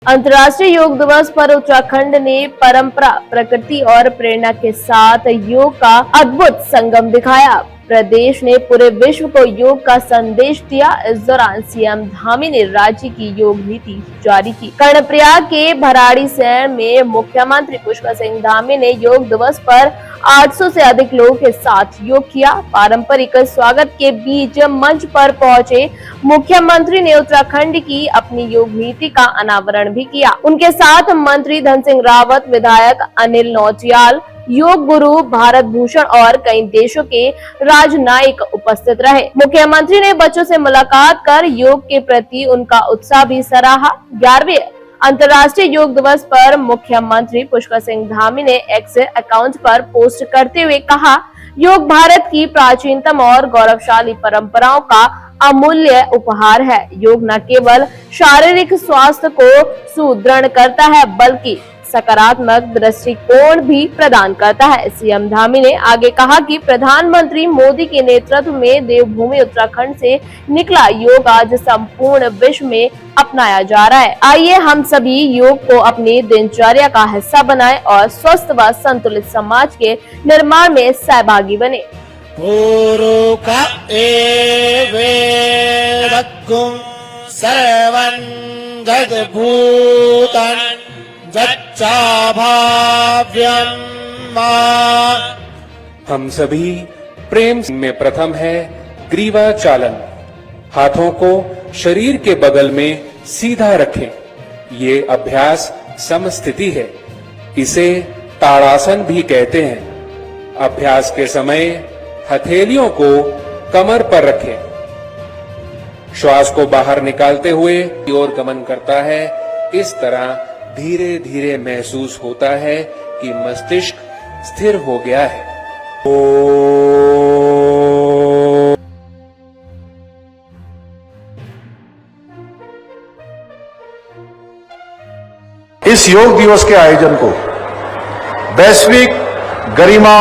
अंतर्राष्ट्रीय योग दिवस पर उत्तराखंड ने परंपरा, प्रकृति और प्रेरणा के साथ योग का अद्भुत संगम दिखाया। प्रदेश ने पूरे विश्व को योग का संदेश दिया। इस दौरान सीएम धामी ने राज्य की योग नीति जारी की। कर्णप्रयाग के भराड़ीसैंण में मुख्यमंत्री पुष्कर सिंह धामी ने योग दिवस पर 800 से अधिक लोगों के साथ योग किया। पारंपरिक स्वागत के बीच मंच पर पहुंचे मुख्यमंत्री ने उत्तराखंड की अपनी योग नीति का अनावरण भी किया। उनके साथ मंत्री धन सिंह रावत, विधायक अनिल नौटियाल, योग गुरु भारत भूषण और कई देशों के राजनयिक उपस्थित रहे। मुख्यमंत्री ने बच्चों से मुलाकात कर योग के प्रति उनका उत्साह भी सराहा। 11वें अंतर्राष्ट्रीय योग दिवस पर मुख्यमंत्री पुष्कर सिंह धामी ने एक्स अकाउंट पर पोस्ट करते हुए कहा, योग भारत की प्राचीनतम और गौरवशाली परंपराओं का अमूल्य उपहार है। योग न केवल शारीरिक स्वास्थ्य को सुदृढ़ करता है बल्कि सकारात्मक दृष्टिकोण भी प्रदान करता है। सीएम धामी ने आगे कहा कि प्रधानमंत्री मोदी के नेतृत्व में देवभूमि उत्तराखंड से निकला योग आज संपूर्ण विश्व में अपनाया जा रहा है। आइए हम सभी योग को अपनी दिनचर्या का हिस्सा बनाएं और स्वस्थ व संतुलित समाज के निर्माण में सहभागी बने। हम सभी प्रेम में प्रथम है ग्रीवा चालन। हाथों को शरीर के बगल में सीधा रखें। ये अभ्यास समस्थिति है। इसे ताड़ासन भी कहते हैं। अभ्यास के समय हथेलियों को कमर पर रखें। श्वास को बाहर निकालते हुए की ओर गमन करता है। इस तरह धीरे धीरे महसूस होता है कि मस्तिष्क स्थिर हो गया है। इस योग दिवस के आयोजन को वैश्विक गरिमा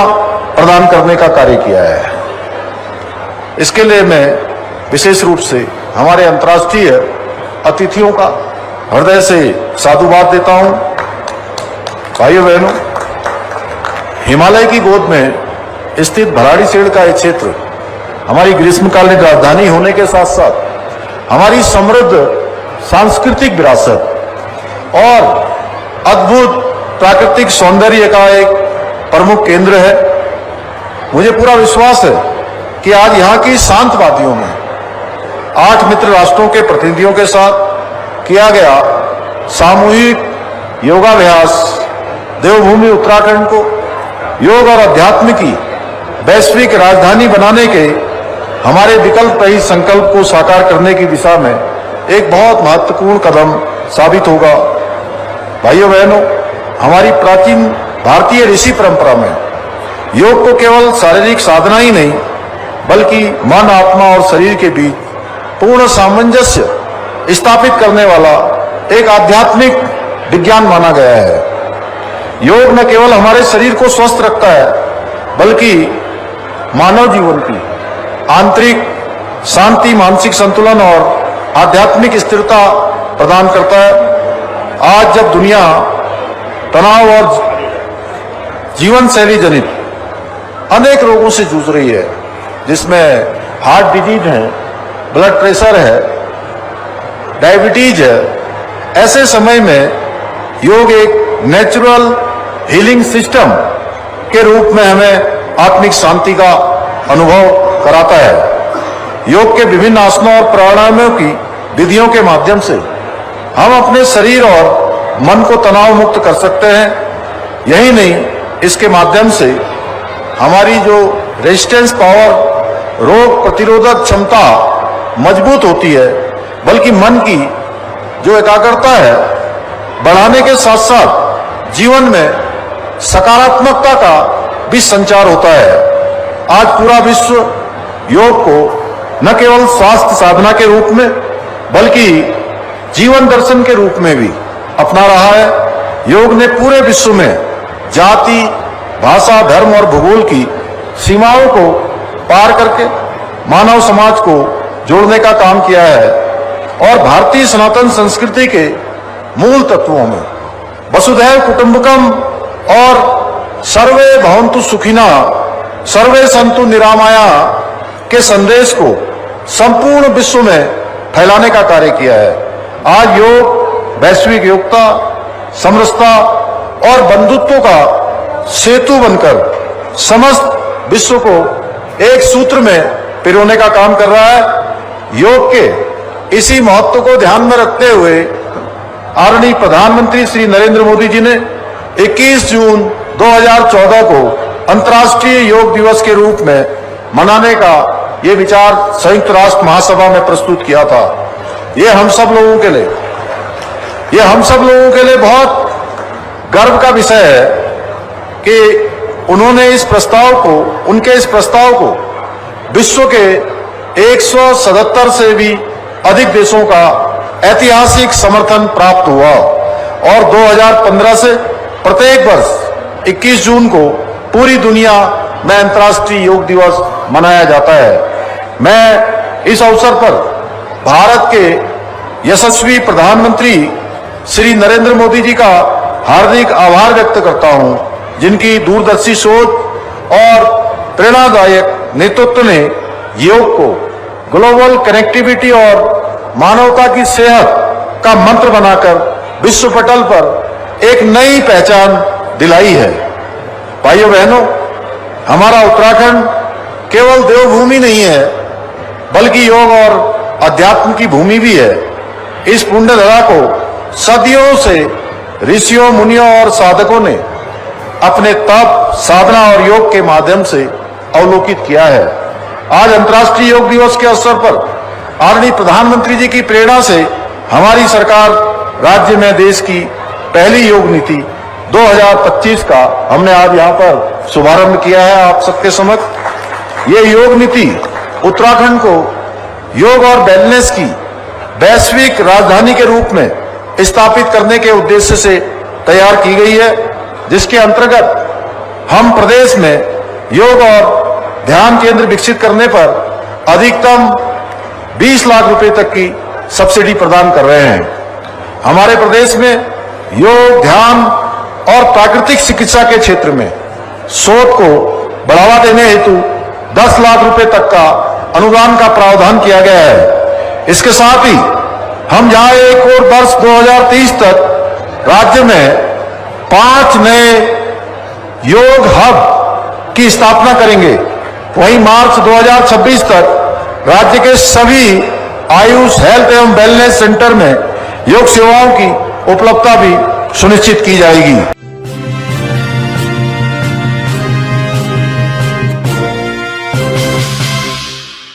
प्रदान करने का कार्य किया है। इसके लिए मैं विशेष रूप से हमारे अंतर्राष्ट्रीय अतिथियों का हृदय से साधुवाद देता हूं। भाइयों बहनों, हिमालय की गोद में स्थित भराड़ीसैंण का यह क्षेत्र हमारी ग्रीष्मकालीन राजधानी होने के साथ साथ हमारी समृद्ध सांस्कृतिक विरासत और अद्भुत प्राकृतिक सौंदर्य का एक प्रमुख केंद्र है। मुझे पूरा विश्वास है कि आज यहाँ की शांत वादियों में 8 मित्र राष्ट्रों के प्रतिनिधियों के साथ किया गया सामूहिक योगाभ्यास देवभूमि उत्तराखंड को योग और अध्यात्म की वैश्विक राजधानी बनाने के हमारे विकल्प रहित संकल्प को साकार करने की दिशा में एक बहुत महत्वपूर्ण कदम साबित होगा। भाइयों बहनों, हमारी प्राचीन भारतीय ऋषि परंपरा में योग को केवल शारीरिक साधना ही नहीं बल्कि मन, आत्मा और शरीर के बीच पूर्ण सामंजस्य स्थापित करने वाला एक आध्यात्मिक विज्ञान माना गया है। योग न केवल हमारे शरीर को स्वस्थ रखता है बल्कि मानव जीवन की आंतरिक शांति, मानसिक संतुलन और आध्यात्मिक स्थिरता प्रदान करता है। आज जब दुनिया तनाव और जीवन शैली जनित अनेक रोगों से जूझ रही है, जिसमें हार्ट डिजीज है, ब्लड प्रेशर है, डायबिटीज है, ऐसे समय में योग एक नेचुरल हीलिंग सिस्टम के रूप में हमें आत्मिक शांति का अनुभव कराता है। योग के विभिन्न आसनों और प्राणायामों की विधियों के माध्यम से हम अपने शरीर और मन को तनाव मुक्त कर सकते हैं। यही नहीं, इसके माध्यम से हमारी जो रेजिस्टेंस पावर, रोग प्रतिरोधक क्षमता मजबूत होती है, बल्कि मन की जो एकाग्रता है बढ़ाने के साथ साथ जीवन में सकारात्मकता का भी संचार होता है। आज पूरा विश्व योग को न केवल स्वास्थ्य साधना के रूप में बल्कि जीवन दर्शन के रूप में भी अपना रहा है। योग ने पूरे विश्व में जाति, भाषा, धर्म और भूगोल की सीमाओं को पार करके मानव समाज को जोड़ने का काम किया है और भारतीय सनातन संस्कृति के मूल तत्वों में वसुधैव कुटुंबकम और सर्वे भवन्तु सुखिना सर्वे सन्तु निरामया के संदेश को संपूर्ण विश्व में फैलाने का कार्य किया है। आज योग वैश्विक एकता, समरसता और बंधुत्व का सेतु बनकर समस्त विश्व को एक सूत्र में पिरोने का काम कर रहा है। योग के इसी महत्व को ध्यान में रखते हुए आदरणीय प्रधानमंत्री श्री नरेंद्र मोदी जी ने 21 जून 2014 को अंतर्राष्ट्रीय योग दिवस के रूप में मनाने का ये विचार संयुक्त राष्ट्र महासभा में प्रस्तुत किया था। ये हम सब लोगों के लिए बहुत गर्व का विषय है कि उन्होंने उनके इस प्रस्ताव को विश्व के 177 से भी अधिक देशों का ऐतिहासिक समर्थन प्राप्त हुआ और 2015 से प्रत्येक वर्ष 21 जून को पूरी दुनिया में अंतर्राष्ट्रीय योग दिवस मनाया जाता है। मैं इस अवसर पर भारत के यशस्वी प्रधानमंत्री श्री नरेंद्र मोदी जी का हार्दिक आभार व्यक्त करता हूं, जिनकी दूरदर्शी सोच और प्रेरणादायक नेतृत्व ने योग को ग्लोबल कनेक्टिविटी और मानवता की सेहत का मंत्र बनाकर विश्व पटल पर एक नई पहचान दिलाई है। भाइयों बहनों, हमारा उत्तराखंड केवल देवभूमि नहीं है बल्कि योग और अध्यात्म की भूमि भी है। इस पुण्य धरा को सदियों से ऋषियों, मुनियों और साधकों ने अपने तप, साधना और योग के माध्यम से अवलोकित किया है। आज अंतर्राष्ट्रीय योग दिवस के अवसर पर आदरणीय प्रधानमंत्री जी की प्रेरणा से हमारी सरकार राज्य में देश की पहली योग नीति 2025 का हमने आज यहाँ पर शुभारंभ किया है आप सबके समक्ष। ये योग नीति उत्तराखंड को योग और वेलनेस की वैश्विक राजधानी के रूप में स्थापित करने के उद्देश्य से तैयार की गई है, जिसके अंतर्गत हम प्रदेश में योग और ध्यान केंद्र विकसित करने पर अधिकतम 20 लाख रुपए तक की सब्सिडी प्रदान कर रहे हैं। हमारे प्रदेश में योग, ध्यान और प्राकृतिक चिकित्सा के क्षेत्र में शोध को बढ़ावा देने हेतु 10 लाख रुपए तक का अनुदान का प्रावधान किया गया है। इसके साथ ही हम जहां एक और वर्ष 2030 तक राज्य में 5 नए योग हब की स्थापना करेंगे, वहीं मार्च 2026 तक राज्य के सभी आयुष, हेल्थ एवं वेलनेस सेंटर में योग सेवाओं की उपलब्धता भी सुनिश्चित की जाएगी।